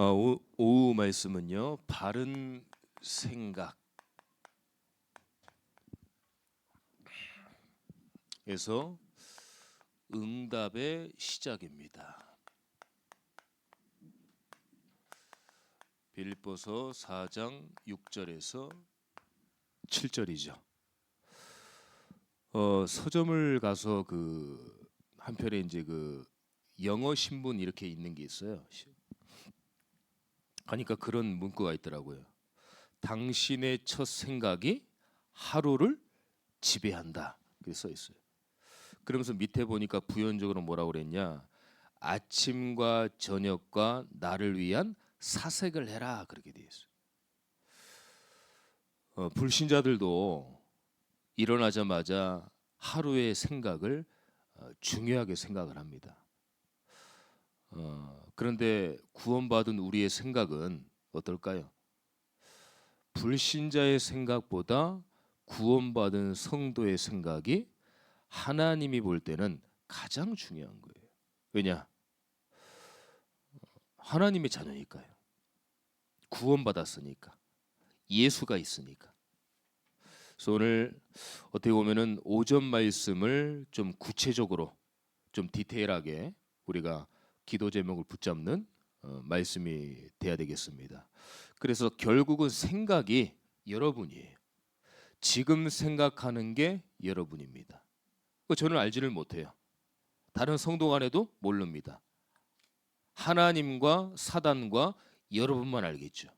오후 말씀은요, 바른 생각에서 응답의 시작입니다. 빌립보서 4장 6절에서 7절이죠. 서점을 가서 한편에 이제 영어 신문 이렇게 있는 게 있어요. 하니까 그런 문구가 있더라고요. 당신의 첫 생각이 하루를 지배한다. 그게 써 있어요. 그러면서 밑에 보니까 부연적으로 뭐라고 그랬냐? 아침과 저녁과 나를 위한 사색을 해라. 그렇게 돼 있어요. 불신자들도 일어나자마자 하루의 생각을 중요하게 생각을 합니다. 그런데 구원받은 우리의 생각은 어떨까요? 불신자의 생각보다 구원받은 성도의 생각이 하나님이 볼 때는 가장 중요한 거예요. 왜냐? 하나님의 자녀니까요. 구원받았으니까. 예수가 있으니까. 그래서 오늘 어떻게 보면은 오전 말씀을 좀 구체적으로 좀 디테일하게 우리가 기도 제목을 붙잡는 말씀이 돼야 되겠습니다. 그래서 결국은 생각이 여러분이에요. 지금 생각하는 게 여러분입니다. 저는 알지를 못해요. 다른 성도 간에도 모릅니다. 하나님과 사단과 여러분만 알겠죠.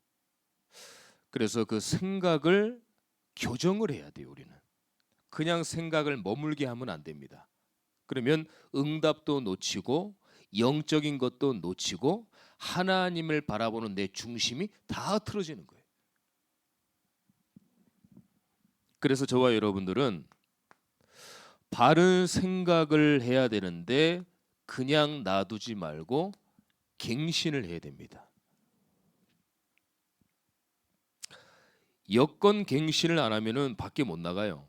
그래서 그 생각을 교정을 해야 돼요. 우리는 그냥 생각을 머물게 하면 안 됩니다. 그러면 응답도 놓치고 영적인 것도 놓치고 하나님을 바라보는 내 중심이 다 틀어지는 거예요. 그래서 저와 여러분들은 바른 생각을 해야 되는데 그냥 놔두지 말고 갱신을 해야 됩니다. 여건 갱신을 안 하면은 밖에 못 나가요.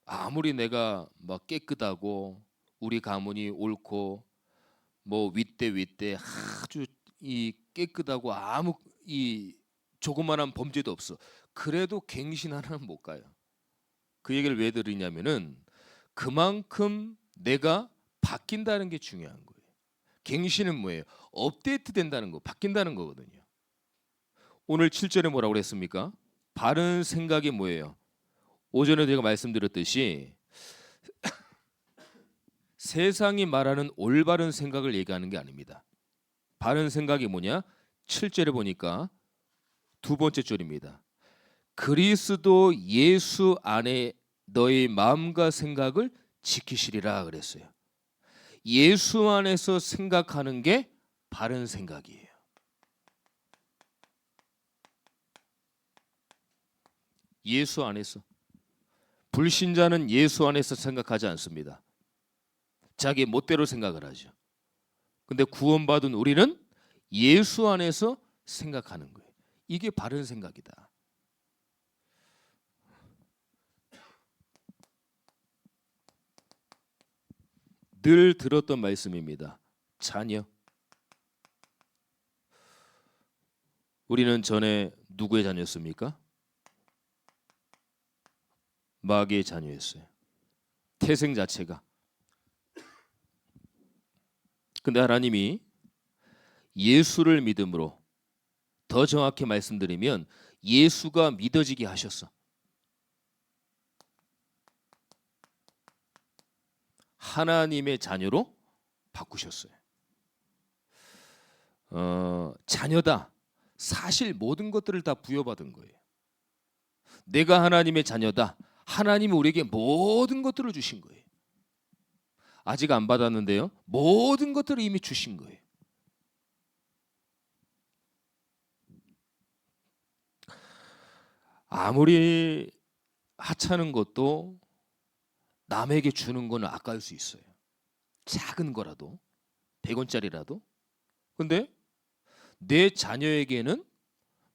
아무리 내가 막 깨끗하고 우리 가문이 옳고 뭐 윗대 아주 이 깨끗하고 아무 이 조그만한 범죄도 없어. 그래도 갱신 하나는 못 가요. 그 얘기를 왜 드리냐면은 그만큼 내가 바뀐다는 게 중요한 거예요. 갱신은 뭐예요? 업데이트 된다는 거, 바뀐다는 거거든요. 오늘 7절에 뭐라고 그랬습니까? 바른 생각이 뭐예요? 오전에 제가 말씀드렸듯이 세상이 말하는 올바른 생각을 얘기하는 게 아닙니다. 바른 생각이 뭐냐? 7절에 보니까 두 번째 줄입니다. 그리스도 예수 안에 너의 마음과 생각을 지키시리라 그랬어요. 예수 안에서 생각하는 게 바른 생각이에요. 예수 안에서. 불신자는 예수 안에서 생각하지 않습니다. 자기 멋대로 생각을 하죠. 근데 구원받은 우리는 예수 안에서 생각하는 거예요. 이게 바른 생각이다. 늘 들었던 말씀입니다. 자녀. 우리는 전에 누구의 자녀였습니까? 마귀의 자녀였어요. 태생 자체가. 근데 하나님이 예수를 믿음으로, 더 정확히 말씀드리면 예수가 믿어지게 하셨어. 하나님의 자녀로 바꾸셨어요. 자녀다. 사실 모든 것들을 다 부여받은 거예요. 내가 하나님의 자녀다. 하나님이 우리에게 모든 것들을 주신 거예요. 아직 안 받았는데요. 모든 것들을 이미 주신 거예요. 아무리 하찮은 것도 남에게 주는 건 아까울 수 있어요. 작은 거라도 100원짜리라도. 근데 내 자녀에게는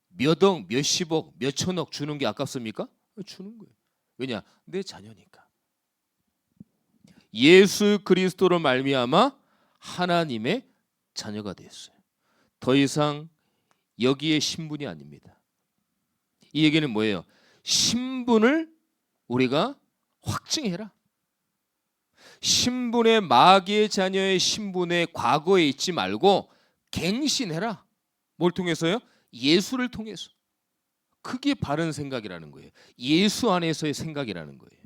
몇 억, 몇십억, 몇천억 주는 게 아깝습니까? 주는 거예요. 왜냐? 내 자녀니까. 예수 그리스도로 말미암아 하나님의 자녀가 됐어요. 더 이상 여기에 신분이 아닙니다. 이 얘기는 뭐예요? 신분을 우리가 확증해라. 신분의 마귀의 자녀의 신분의 과거에 있지 말고 갱신해라. 뭘 통해서요? 예수를 통해서. 그게 바른 생각이라는 거예요. 예수 안에서의 생각이라는 거예요.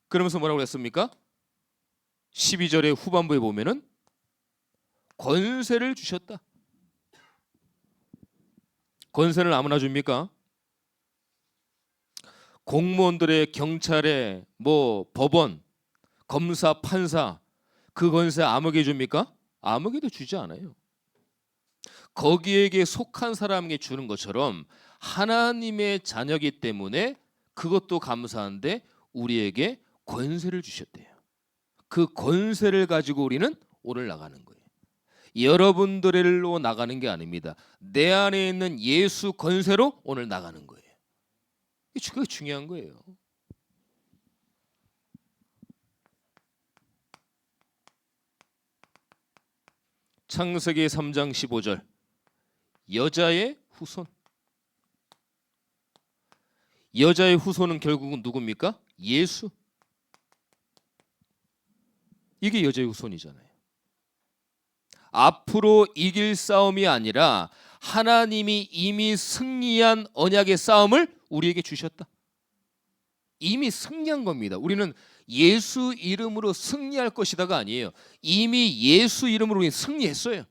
그러면서 뭐라고 그랬습니까? 12절의 후반부에 보면은 권세를 주셨다. 권세를 아무나 줍니까? 공무원들의, 경찰의, 법원, 검사, 판사, 그 권세 아무에게 줍니까? 아무에게도 주지 않아요. 거기에게 속한 사람에게 주는 것처럼 하나님의 자녀이기 때문에 그것도 감사한데 우리에게 권세를 주셨대요. 그 권세를 가지고 우리는 오늘 나가는 거예요. 여러분들로 나가는 게 아닙니다. 내 안에 있는 예수 권세로 오늘 나가는 거예요. 그게 중요한 거예요. 창세기 3장 15절 여자의 후손. 여자의 후손은 결국은 누굽니까? 예수. 이게 여자의 후손이잖아요. 앞으로 이길 싸움이 아니라 하나님이 이미 승리한 언약의 싸움을 우리에게 주셨다. 이미 승리한 겁니다. 우리는 예수 이름으로 승리할 것이다가 아니에요. 이미 예수 이름으로 우리는 승리했어요.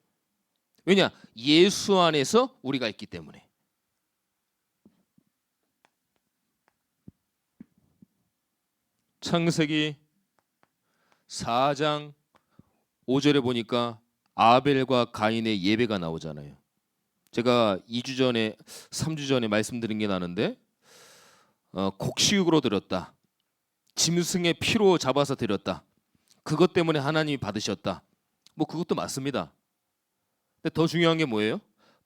왜냐? 예수 안에서 우리가 있기 때문에. 창세기 4장 5절에 보니까 아벨과 가인의 예배가 나오잖아요. 제가 2주 전에 3주 전에 말씀드린 게 나는데 곡식으로 드렸다. 짐승의 피로 잡아서 드렸다. 그것 때문에 하나님이 받으셨다. 그것도 맞습니다. 근데 더 중요한 게 뭐예요?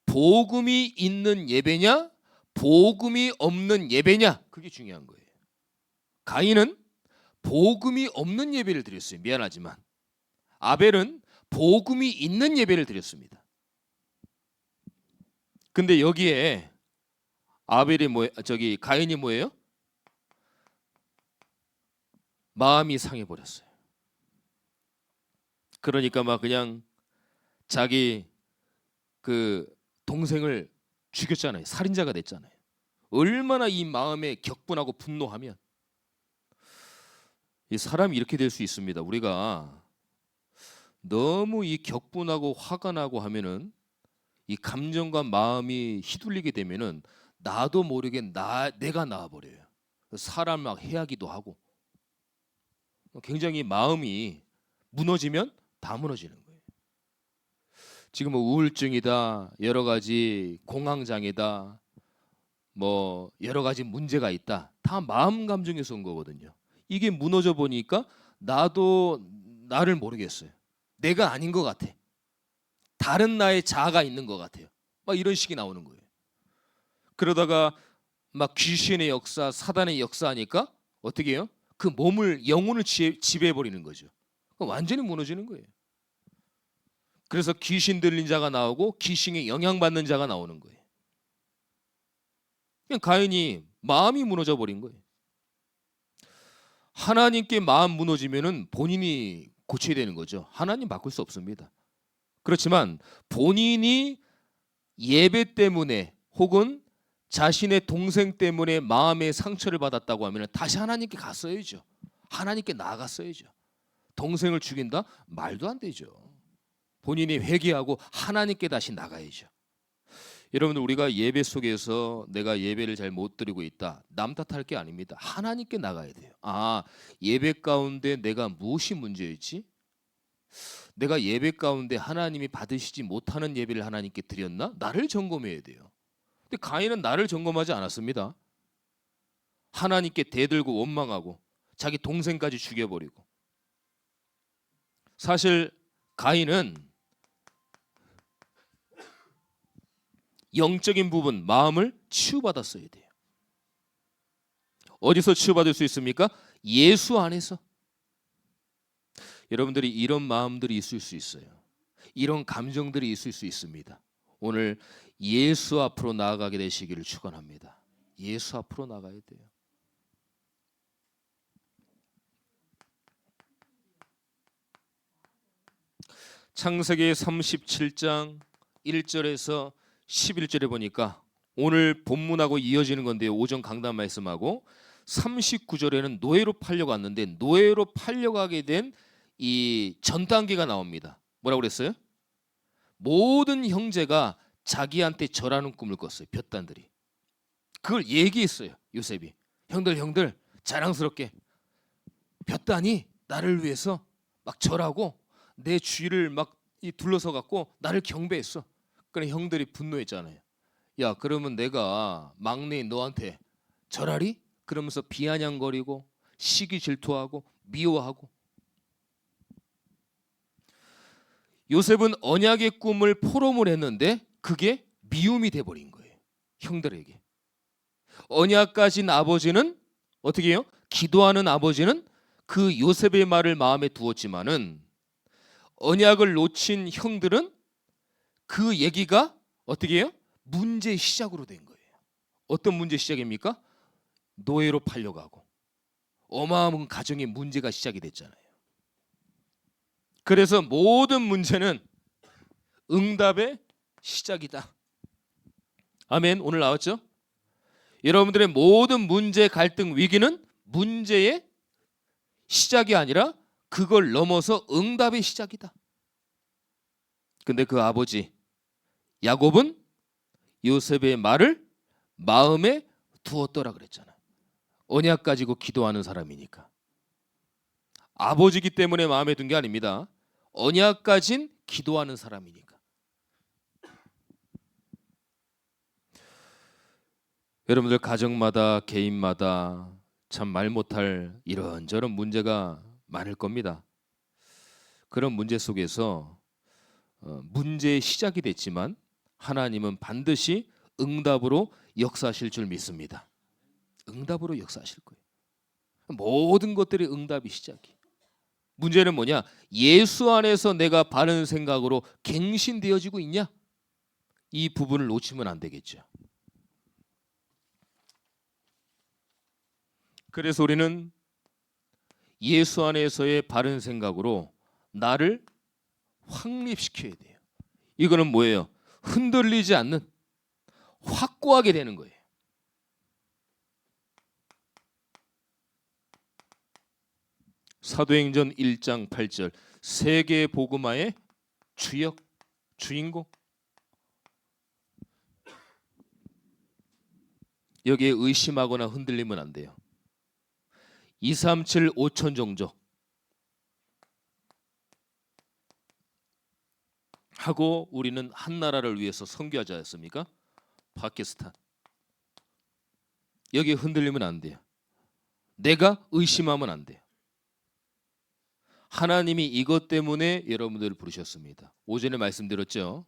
복음이 있는 예배냐, 복음이 없는 예배냐, 그게 중요한 거예요. 가인은 복음이 없는 예배를 드렸어요. 미안하지만 아벨은 복음이 있는 예배를 드렸습니다. 근데 여기에 가인이 뭐예요? 마음이 상해 버렸어요. 그러니까 그냥 자기 그 동생을 죽였잖아요. 살인자가 됐잖아요. 얼마나 이 마음에 격분하고 분노하면 이 사람이 이렇게 될 수 있습니다. 우리가 너무 이 격분하고 화가 나고 하면은 이 감정과 마음이 휘둘리게 되면은 나도 모르게 내가 나와버려요. 사람 막 해하기도 하고 굉장히 마음이 무너지면 다 무너지는 거예요. 지금 우울증이다, 여러 가지 공황장애다, 여러 가지 문제가 있다. 다 마음 감정에서 온 거거든요. 이게 무너져 보니까 나도 나를 모르겠어요. 내가 아닌 것 같아. 다른 나의 자아가 있는 것 같아요. 이런 식이 나오는 거예요. 그러다가 귀신의 역사, 사단의 역사하니까 어떻게 해요? 그 몸을, 영혼을 지배해 버리는 거죠. 완전히 무너지는 거예요. 그래서 귀신 들린 자가 나오고 귀신에 영향받는 자가 나오는 거예요. 그냥 가인이 마음이 무너져 버린 거예요. 하나님께 마음 무너지면은 본인이 고쳐야 되는 거죠. 하나님 바꿀 수 없습니다. 그렇지만 본인이 예배 때문에 혹은 자신의 동생 때문에 마음의 상처를 받았다고 하면 다시 하나님께 갔어야죠. 하나님께 나아갔어야죠. 동생을 죽인다? 말도 안 되죠. 본인이 회개하고 하나님께 다시 나가야죠. 여러분들, 우리가 예배 속에서 내가 예배를 잘 못 드리고 있다, 남 탓할 게 아닙니다. 하나님께 나가야 돼요. 예배 가운데 내가 무엇이 문제였지? 내가 예배 가운데 하나님이 받으시지 못하는 예배를 하나님께 드렸나? 나를 점검해야 돼요. 근데 가인은 나를 점검하지 않았습니다. 하나님께 대들고 원망하고 자기 동생까지 죽여버리고. 사실 가인은 영적인 부분, 마음을 치유받았어야 돼요. 어디서 치유받을 수 있습니까? 예수 안에서. 여러분들이 이런 마음들이 있을 수 있어요. 이런 감정들이 있을 수 있습니다. 오늘 예수 앞으로 나아가게 되시기를 축원합니다. 예수 앞으로 나가야 돼요. 창세기 37장 1절에서 11절에 보니까 오늘 본문하고 이어지는 건데요. 오전 강단 말씀하고 39절에는 노예로 팔려갔는데 노예로 팔려가게 된 이 전 단계가 나옵니다. 뭐라고 그랬어요? 모든 형제가 자기한테 절하는 꿈을 꿨어요. 볕단들이. 그걸 얘기했어요. 요셉이. 형들 자랑스럽게 볕단이 나를 위해서 막 절하고 내 주위를 막 둘러서 갖고 나를 경배했어. 그래 형들이 분노했잖아요. 야 그러면 내가 막내인 너한테 절하리? 그러면서 비아냥거리고 시기 질투하고 미워하고. 요셉은 언약의 꿈을 포럼을 했는데 그게 미움이 돼버린 거예요. 형들에게. 언약 가진 아버지는 어떻게 해요? 기도하는 아버지는 그 요셉의 말을 마음에 두었지만은 언약을 놓친 형들은 그 얘기가 어떻게 해요? 문제의 시작으로 된 거예요. 어떤 문제 시작입니까? 노예로 팔려가고 어마어마한 가정의 문제가 시작이 됐잖아요. 그래서 모든 문제는 응답의 시작이다. 아멘. 오늘 나왔죠? 여러분들의 모든 문제, 갈등, 위기는 문제의 시작이 아니라 그걸 넘어서 응답의 시작이다. 근데 그 아버지 야곱은 요셉의 말을 마음에 두었더라 그랬잖아. 언약 가지고 기도하는 사람이니까. 아버지기 때문에 마음에 둔 게 아닙니다. 언약 가진 기도하는 사람이니까. 여러분들 가정마다 개인마다 참 말 못할 이런저런 문제가 많을 겁니다. 그런 문제 속에서 문제의 시작이 됐지만 하나님은 반드시 응답으로 역사하실 줄 믿습니다. 응답으로 역사하실 거예요. 모든 것들이 응답이 시작이에요. 문제는 뭐냐? 예수 안에서 내가 바른 생각으로 갱신되어지고 있냐? 이 부분을 놓치면 안 되겠죠. 그래서 우리는 예수 안에서의 바른 생각으로 나를 확립시켜야 돼요. 이거는 뭐예요? 흔들리지 않는 확고하게 되는 거예요. 사도행전 1장 8절 세계 복음화의 주역, 주인공. 여기에 의심하거나 흔들리면 안 돼요. 237 5천 종족 하고 우리는 한 나라를 위해서 선교하지 않았습니까? 파키스탄. 여기에 흔들리면 안 돼요. 내가 의심하면 안 돼요. 하나님이 이것 때문에 여러분들을 부르셨습니다. 오전에 말씀드렸죠.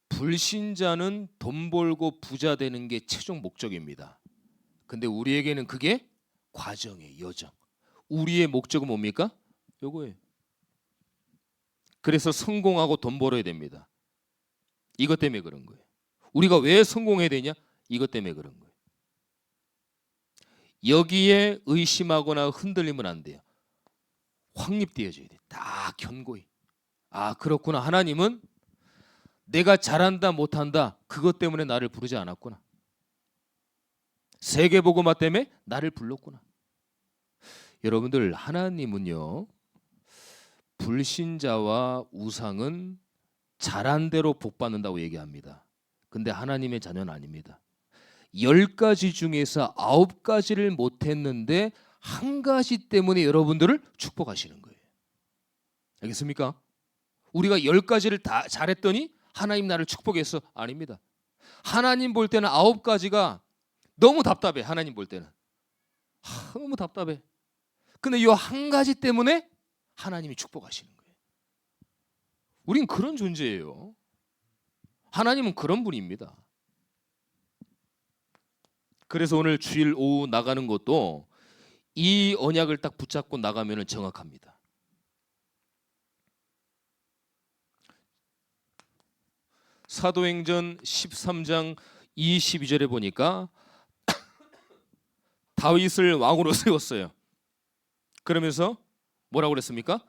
불신자는 돈 벌고 부자 되는 게 최종 목적입니다. 근데 우리에게는 그게 과정이에요. 여정. 우리의 목적은 뭡니까? 요거예요. 그래서 성공하고 돈 벌어야 됩니다. 이것 때문에 그런 거예요. 우리가 왜 성공해야 되냐? 이것 때문에 그런 거예요. 여기에 의심하거나 흔들리면 안 돼요. 확립되어져야 돼. 다 견고히. 아 그렇구나. 하나님은 내가 잘한다 못한다 그것 때문에 나를 부르지 않았구나. 세계복음화 때문에 나를 불렀구나. 여러분들 하나님은요. 불신자와 우상은 잘한 대로 복받는다고 얘기합니다. 근데 하나님의 자녀는 아닙니다. 10가지 중에서 9가지를 못했는데 한 가지 때문에 여러분들을 축복하시는 거예요. 알겠습니까? 우리가 10가지를 다 잘했더니 하나님 나를 축복했어. 아닙니다. 하나님 볼 때는 9가지가 너무 답답해. 하나님 볼 때는 너무 답답해. 근데 이 한 가지 때문에 하나님이 축복하시는 거예요. 우린 그런 존재예요. 하나님은 그런 분입니다. 그래서 오늘 주일 오후 나가는 것도 이 언약을 딱 붙잡고 나가면 정확합니다. 사도행전 13장 22절에 보니까 다윗을 왕으로 세웠어요. 그러면서 뭐라고 그랬습니까?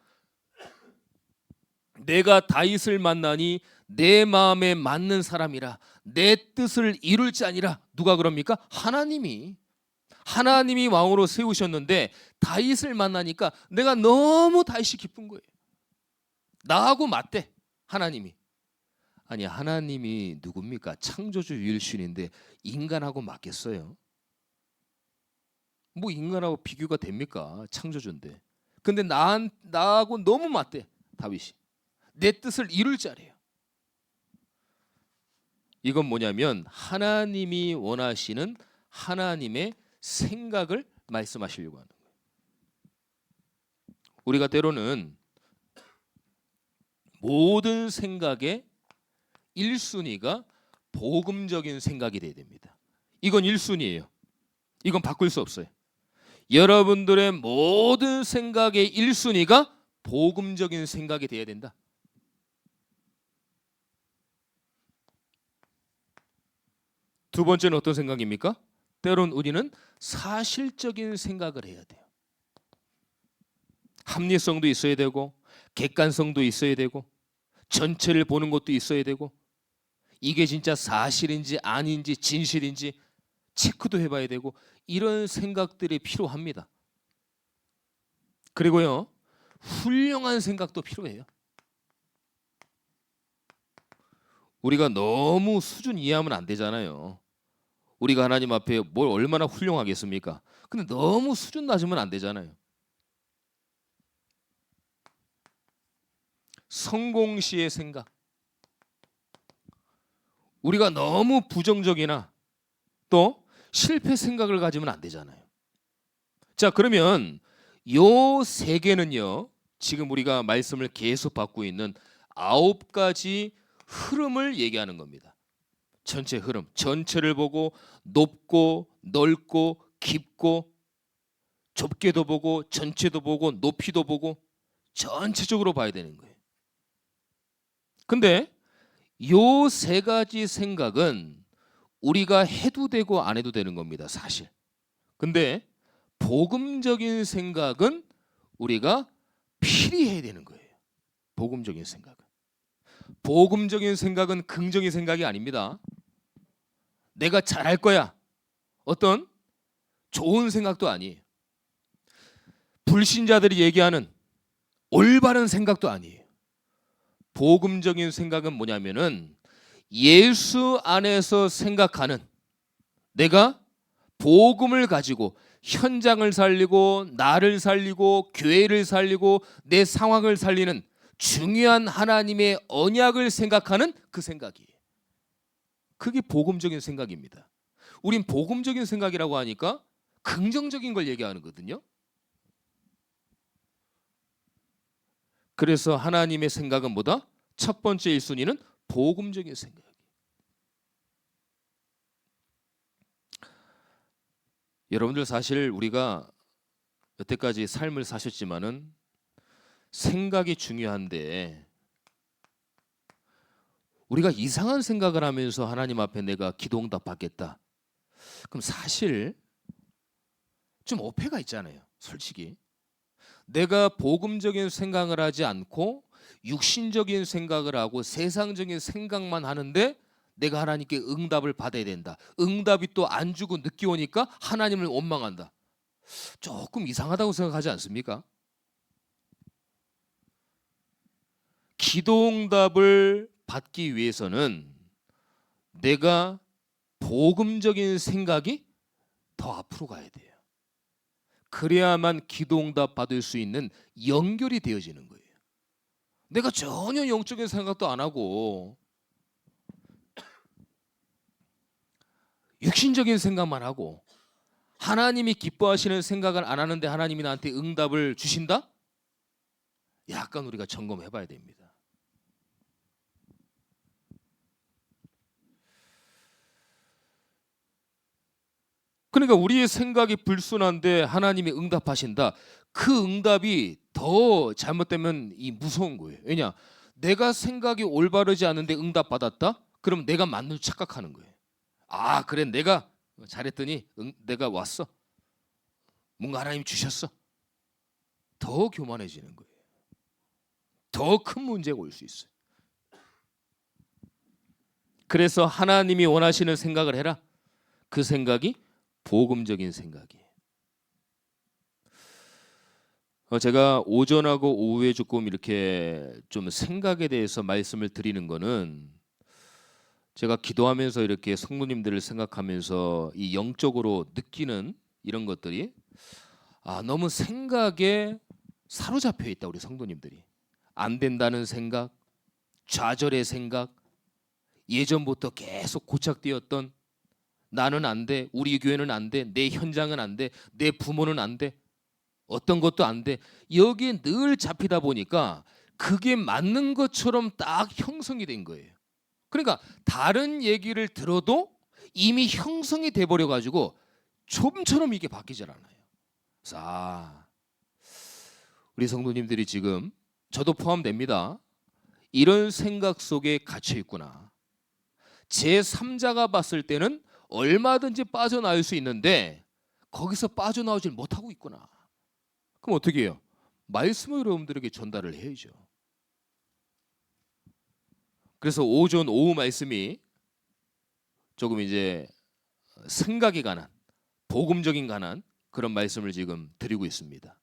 내가 다윗을 만나니 내 마음에 맞는 사람이라 내 뜻을 이룰 자 아니라. 누가 그럽니까? 하나님이 왕으로 세우셨는데 다윗을 만나니까 내가 너무 다윗이 기쁜 거예요. 나하고 맞대. 하나님이. 아니, 하나님이 누굽니까? 창조주 유일신인데 인간하고 맞겠어요? 뭐 인간하고 비교가 됩니까? 창조주인데. 근데 나하고 너무 맞대. 다윗이. 내 뜻을 이룰 자래요. 이건 뭐냐면 하나님이 원하시는 하나님의 생각을 말씀하시려고 하는 거예요. 우리가 때로는 모든 생각의 1순위가 복음적인 생각이 돼야 됩니다. 이건 1순위예요. 이건 바꿀 수 없어요. 여러분들의 모든 생각의 1순위가 복음적인 생각이 돼야 된다. 두 번째는 어떤 생각입니까? 때론 우리는 사실적인 생각을 해야 돼요. 합리성도 있어야 되고 객관성도 있어야 되고 전체를 보는 것도 있어야 되고 이게 진짜 사실인지 아닌지 진실인지 체크도 해봐야 되고 이런 생각들이 필요합니다. 그리고요, 훌륭한 생각도 필요해요. 우리가 너무 수준 이해하면 안 되잖아요. 우리가 하나님 앞에 뭘 얼마나 훌륭하겠습니까? 근데 너무 수준 낮으면 안 되잖아요. 성공시의 생각. 우리가 너무 부정적이나 또 실패 생각을 가지면 안 되잖아요. 자, 그러면 요 세 개는요, 지금 우리가 말씀을 계속 받고 있는 9가지 흐름을 얘기하는 겁니다. 전체 흐름, 전체를 보고 높고 넓고 깊고 좁게도 보고 전체도 보고 높이도 보고 전체적으로 봐야 되는 거예요. 근데 요 세 가지 생각은 우리가 해도 되고 안 해도 되는 겁니다, 사실. 근데 복음적인 생각은 우리가 필히 해야 되는 거예요. 복음적인 생각은. 복음적인 생각은 긍정의 생각이 아닙니다. 내가 잘할 거야. 어떤 좋은 생각도 아니에요. 불신자들이 얘기하는 올바른 생각도 아니에요. 복음적인 생각은 뭐냐면은 예수 안에서 생각하는, 내가 복음을 가지고 현장을 살리고 나를 살리고 교회를 살리고 내 상황을 살리는 중요한 하나님의 언약을 생각하는 그 생각이에요. 그게 복음적인 생각입니다. 우린 복음적인 생각이라고 하니까 긍정적인 걸 얘기하는 거거든요. 그래서 하나님의 생각은 뭐다? 첫 번째 1순위는 복음적인 생각. 여러분들 사실 우리가 여태까지 삶을 사셨지만은 생각이 중요한데 우리가 이상한 생각을 하면서 하나님 앞에 내가 기도응답 받겠다. 그럼 사실 좀 어폐가 있잖아요. 솔직히. 내가 복음적인 생각을 하지 않고 육신적인 생각을 하고 세상적인 생각만 하는데 내가 하나님께 응답을 받아야 된다. 응답이 또 안 주고 늦게 오니까 하나님을 원망한다. 조금 이상하다고 생각하지 않습니까? 기도응답을 받기 위해서는 내가 복음적인 생각이 더 앞으로 가야 돼요. 그래야만 기도응답 받을 수 있는 연결이 되어지는 거예요. 내가 전혀 영적인 생각도 안 하고 육신적인 생각만 하고 하나님이 기뻐하시는 생각을 안 하는데 하나님이 나한테 응답을 주신다? 약간 우리가 점검해 봐야 됩니다. 그러니까 우리의 생각이 불순한데 하나님이 응답하신다. 그 응답이 더 잘못되면 이 무서운 거예요. 왜냐? 내가 생각이 올바르지 않은데 응답받았다? 그럼 내가 맞는 줄 착각하는 거예요. 아, 그래, 내가 잘했더니 내가 왔어. 뭔가 하나님이 주셨어. 더 교만해지는 거예요. 더 큰 문제가 올 수 있어요. 그래서 하나님이 원하시는 생각을 해라. 그 생각이 복음적인 생각이에요. 제가 오전하고 오후에 조금 이렇게 좀 생각에 대해서 말씀을 드리는 거는, 제가 기도하면서 이렇게 성도님들을 생각하면서 이 영적으로 느끼는 이런 것들이, 너무 생각에 사로잡혀 있다. 우리 성도님들이 안 된다는 생각, 좌절의 생각, 예전부터 계속 고착되었던 나는 안 돼, 우리 교회는 안 돼, 내 현장은 안 돼, 내 부모는 안 돼, 어떤 것도 안 돼. 여기에 늘 잡히다 보니까 그게 맞는 것처럼 딱 형성이 된 거예요. 그러니까 다른 얘기를 들어도 이미 형성이 돼 버려 가지고 좀처럼 이게 바뀌질 않아요. 그래서 우리 성도님들이 지금, 저도 포함됩니다, 이런 생각 속에 갇혀 있구나. 제3자가 봤을 때는 얼마든지 빠져나올 수 있는데 거기서 빠져나오질 못하고 있구나. 그럼 어떻게 해요? 말씀을 여러분들에게 전달을 해야죠. 그래서 오전 오후 말씀이 조금 이제 생각에 관한, 복음적인 관한 그런 말씀을 지금 드리고 있습니다.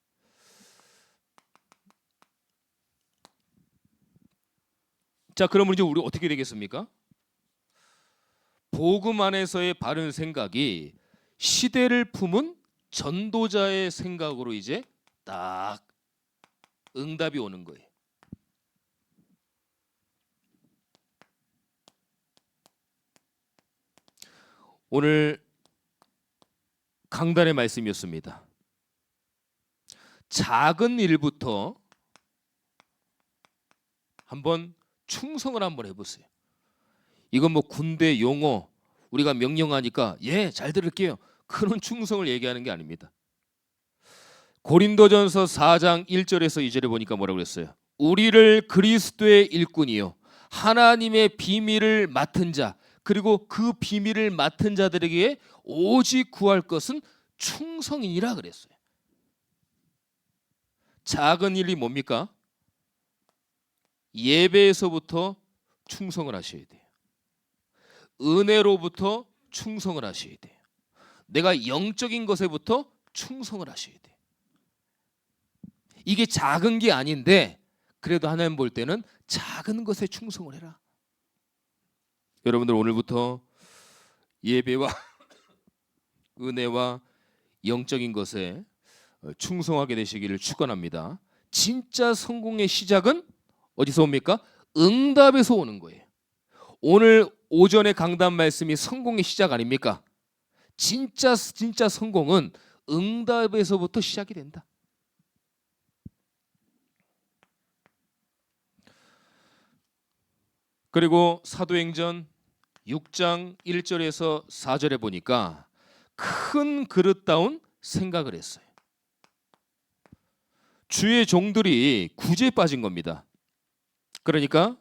자, 그러면 이제 우리 어떻게 되겠습니까? 복음 안에서의 바른 생각이 시대를 품은 전도자의 생각으로 이제 딱 응답이 오는 거예요. 오늘 강단의 말씀이었습니다. 작은 일부터 한번 충성을 한번 해보세요. 이건 뭐 군대 용어, 우리가 명령하니까 예, 잘 들을게요, 그런 충성을 얘기하는 게 아닙니다. 고린도전서 4장 1절에서 2절에 보니까 뭐라고 그랬어요? 우리를 그리스도의 일꾼이요 하나님의 비밀을 맡은 자, 그리고 그 비밀을 맡은 자들에게 오직 구할 것은 충성이니라 그랬어요. 작은 일이 뭡니까? 예배에서부터 충성을 하셔야 돼요. 은혜로부터 충성을 하셔야 돼요. 내가 영적인 것에부터 충성을 하셔야 돼요. 이게 작은 게 아닌데 그래도 하나님 볼 때는 작은 것에 충성을 해라. 여러분들 오늘부터 예배와 은혜와 영적인 것에 충성하게 되시기를 축원합니다. 진짜 성공의 시작은 어디서 옵니까? 응답에서 오는 거예요. 오늘 오전의 강단 말씀이 성공의 시작 아닙니까? 진짜 성공은 응답에서부터 시작이 된다. 그리고 사도행전 6장 1절에서 4절에 보니까 큰 그릇다운 생각을 했어요. 주의 종들이 구제에 빠진 겁니다. 그러니까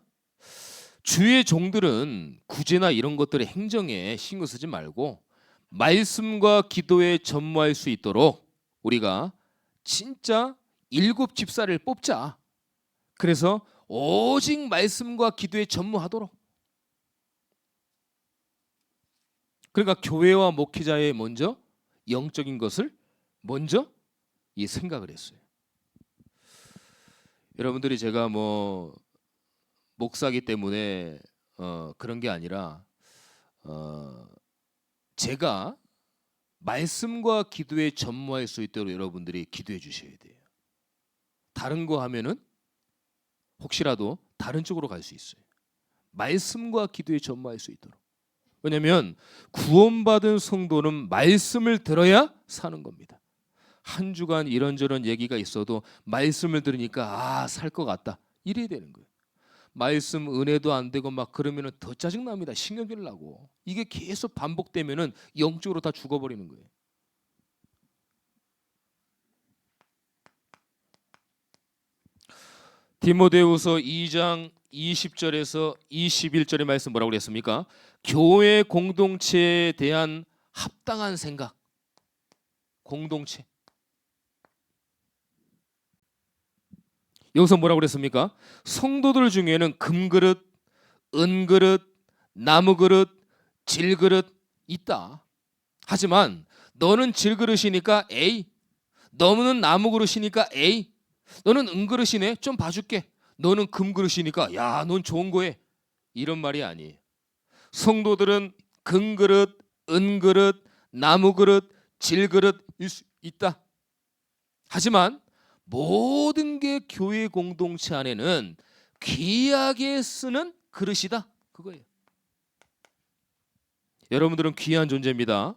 주의 종들은 구제나 이런 것들의 행정에 신경 쓰지 말고 말씀과 기도에 전무할 수 있도록 우리가 진짜 7집사를 뽑자. 그래서 오직 말씀과 기도에 전무하도록. 그러니까 교회와 목회자의 먼저 영적인 것을 먼저 이 생각을 했어요. 여러분들이 제가 뭐 목사기 때문에 그런 게 아니라 제가 말씀과 기도에 전무할 수 있도록 여러분들이 기도해 주셔야 돼요. 다른 거 하면은 혹시라도 다른 쪽으로 갈 수 있어요. 말씀과 기도에 전무할 수 있도록. 왜냐하면 구원받은 성도는 말씀을 들어야 사는 겁니다. 한 주간 이런저런 얘기가 있어도 말씀을 들으니까 살 것 같다, 이래야 되는 거예요. 말씀 은혜도 안 되고 막 그러면은 더 짜증납니다. 신경질 나고. 이게 계속 반복되면은 영적으로 다 죽어버리는 거예요. 디모데후서 2장 20절에서 21절의 말씀 뭐라고 그랬습니까? 교회 공동체에 대한 합당한 생각. 공동체. 여기서 뭐라고 그랬습니까? 성도들 중에는 금그릇, 은그릇, 나무그릇, 질그릇 있다. 하지만 너는 질그릇이니까 A, 너는 나무그릇이니까 A, 너는 은그릇이네, 좀 봐줄게. 너는 금그릇이니까 야, 넌 좋은 거해. 이런 말이 아니에요. 성도들은 금그릇, 은그릇, 나무그릇, 질그릇일 수 있다. 하지만 모든 게 교회 공동체 안에는 귀하게 쓰는 그릇이다. 그거예요. 여러분들은 귀한 존재입니다.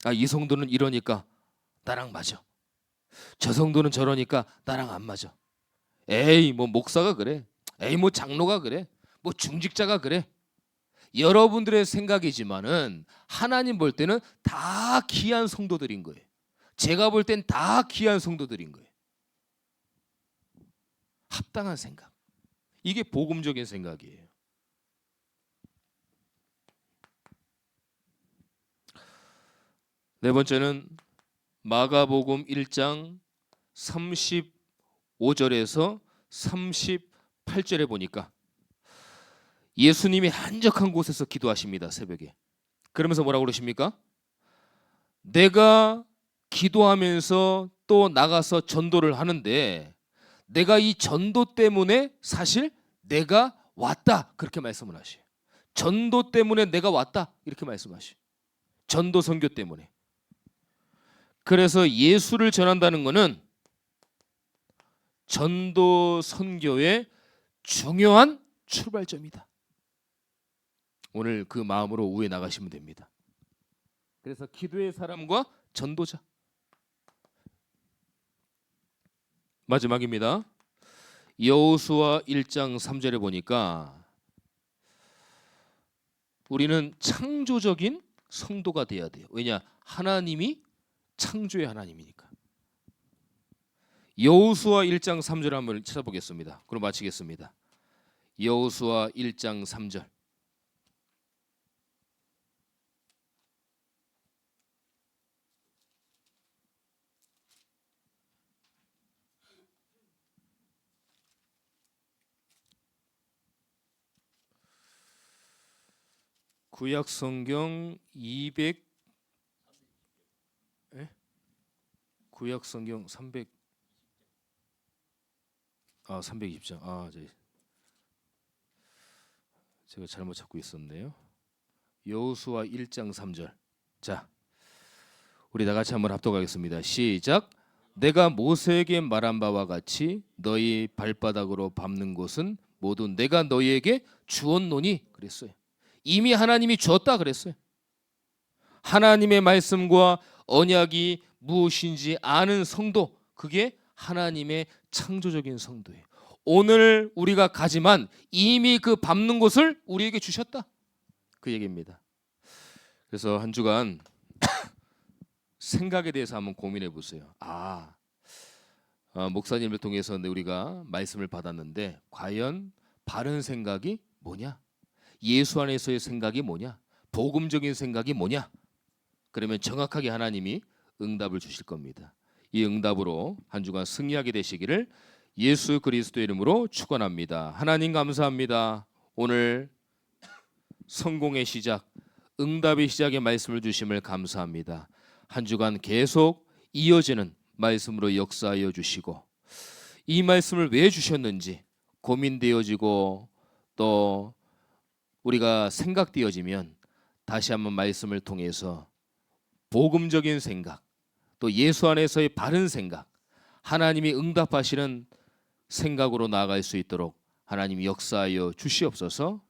아, 이 성도는 이러니까 나랑 맞아. 저 성도는 저러니까 나랑 안 맞아. 에이, 뭐 목사가 그래. 에이, 뭐 장로가 그래. 뭐 중직자가 그래. 여러분들의 생각이지만은 하나님 볼 때는 다 귀한 성도들인 거예요. 제가 볼 땐 다 귀한 성도들인 거예요. 합당한 생각. 이게 복음적인 생각이에요. 네 번째는 마가복음 1장 35절에서 38절에 보니까 예수님이 한적한 곳에서 기도하십니다. 새벽에. 그러면서 뭐라고 그러십니까? 내가 기도하면서 또 나가서 전도를 하는데 내가 이 전도 때문에 사실 내가 왔다. 그렇게 말씀을 하셔요. 전도 때문에 내가 왔다. 이렇게 말씀하셔요. 전도 선교 때문에. 그래서 예수를 전한다는 것은 전도 선교의 중요한 출발점이다. 오늘 그 마음으로 우회 나가시면 됩니다. 그래서 기도의 사람과 전도자. 마지막입니다. 여호수아 1장 3절에 보니까 우리는 창조적인 성도가 돼야 돼요. 왜냐? 하나님이 창조의 하나님이니까. 여호수아 1장 3절 한번 찾아보겠습니다. 그럼 마치겠습니다. 여호수아 1장 3절. 구약 성경 200 구약 성경 320장. 제가 잘못 찾고 있었네요. 여호수아 1장 3절. 자, 우리 다 같이 한번 합독하겠습니다. 시작. 내가 모세에게 말한 바와 같이 너희 발바닥으로 밟는 곳은 모두 내가 너희에게 주었노니 그랬어요. 이미 하나님이 주었다 그랬어요. 하나님의 말씀과 언약이 무엇인지 아는 성도, 그게 하나님의 창조적인 성도예요. 오늘 우리가 가지만 이미 그 밟는 곳을 우리에게 주셨다. 그 얘기입니다. 그래서 한 주간 생각에 대해서 한번 고민해 보세요. 목사님을 통해서 우리가 말씀을 받았는데 과연 바른 생각이 뭐냐? 예수 안에서의 생각이 뭐냐? 복음적인 생각이 뭐냐? 그러면 정확하게 하나님이 응답을 주실 겁니다. 이 응답으로 한 주간 승리하게 되시기를 예수 그리스도의 이름으로 축원합니다. 하나님 감사합니다. 오늘 성공의 시작, 응답의 시작의 말씀을 주심을 감사합니다. 한 주간 계속 이어지는 말씀으로 역사하여 주시고 이 말씀을 왜 주셨는지 고민되어지고 또 우리가 생각되어지면 다시 한번 말씀을 통해서 복음적인 생각, 또 예수 안에서의 바른 생각, 하나님이 응답하시는 생각으로 나아갈 수 있도록 하나님이 역사하여 주시옵소서.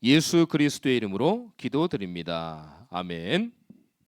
예수 그리스도의 이름으로 기도드립니다. 아멘.